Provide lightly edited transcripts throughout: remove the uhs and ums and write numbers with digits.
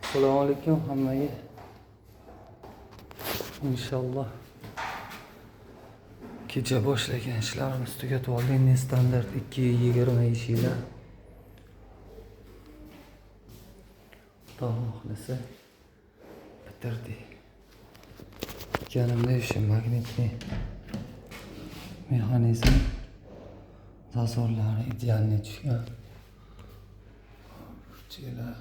Assalomu alaykum hammaga. Inshaalloh kecha boshlagan ishlarimiz tugatib oldik. Standart 220 ishinglar. Xudo xohlasa bitirdik. Yanimda o'sha magnitli mexanizm zazorlari idealniy tushgan. Chilar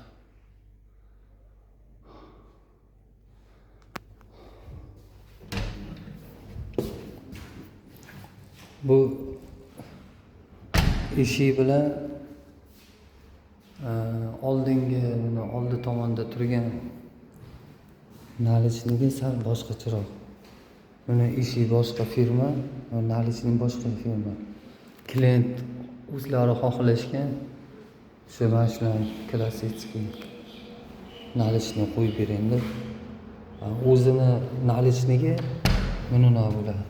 bu eshik bilan oldingi oldi tomonda turgan nalichnigi sal boshqacharoq. Buni eshik boshqa firma, nalichning boshqa firma. Klient o'zlari xohlashgan shu mashina klassik nalichni qo'yib bering deb. O'zini nalichnigi buni nima bo'ladi?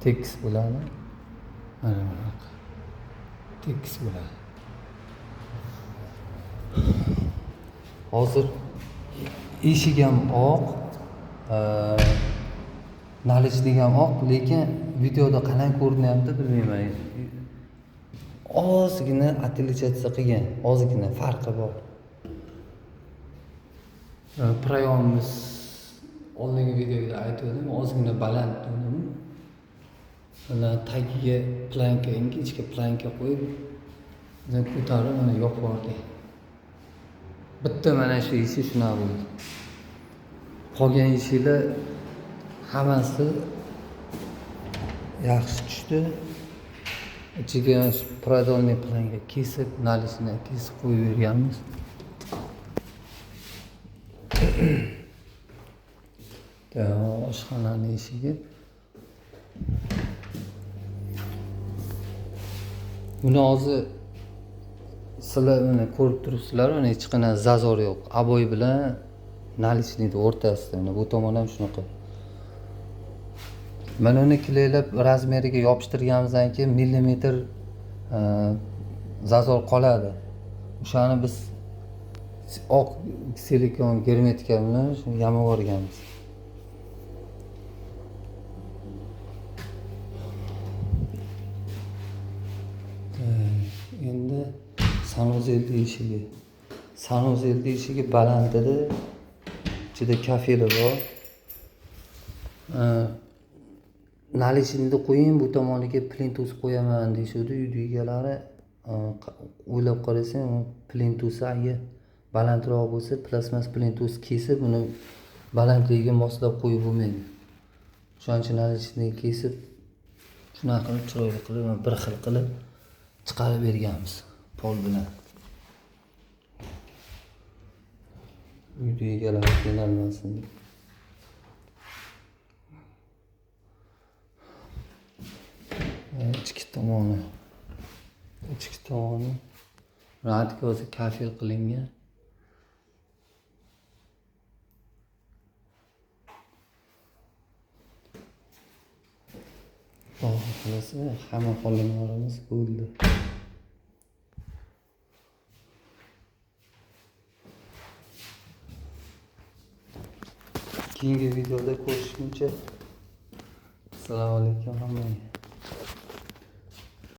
Tix bo'ladi. Mana bunaqa. Tix bo'ladi. Hozir eshik ham oq, nalichnik ham oq, lekin videoda qalay ko'rinyapti bilmayman. Ozgina отличаться qilgan, ozgina farqi bor. Prayomimiz oldingi videoda aytgandim, ozgina baland turdim. Mana tagiga planka, ingichka planka qo'yib, biz ko'tarib mana yopib yubordik. Bitta mana shu eshik shunaqa bo'ldi. Qolgan eshiklar hammasi yaxshi tushdi. Ichiga продольный planka kesib, nalichni kesib qo'yib berganmiz. Oshxonaning eshigi. Buni hozir sizlar mana ko'rib turibsizlar, mana hech qanday zazor yo'q. Aboy bilan nalichnikni o'rtasida, mana bu tomon ham shunaqa. Mana uni kilaylab razmeriga yopishtirganimizdan keyin millimetr zazor qoladi. O'shani biz oq silikon germetika bilan yamab yuborganmiz. Endi sanuzelli eshigi. Sanuzelli eshigi baland edi. Ichida kafeli bor. Nalichnikni qo'ying, bu tomoniga plintus qo'yaman deyshudi uy egalari. O'ylab qarasang, plintusi balandroq bo'lsa, plasmas plintus kesib, uni balandligiga moslab qo'yib bo'lmaydi. Shuning uchun nalichnikni kesib, shunaqa qilib chiroyli qilib, bir xil qilib chiqarib berganmiz pol bilan. Uy egalari qiynalmasin deb. Ichki tomoni radika o'zi kafel qilingan. Xohlasa hamma xohlaganlarimiz bo'ldi. Keyingi videoda ko'rishguncha assalomu alaykum hammaga.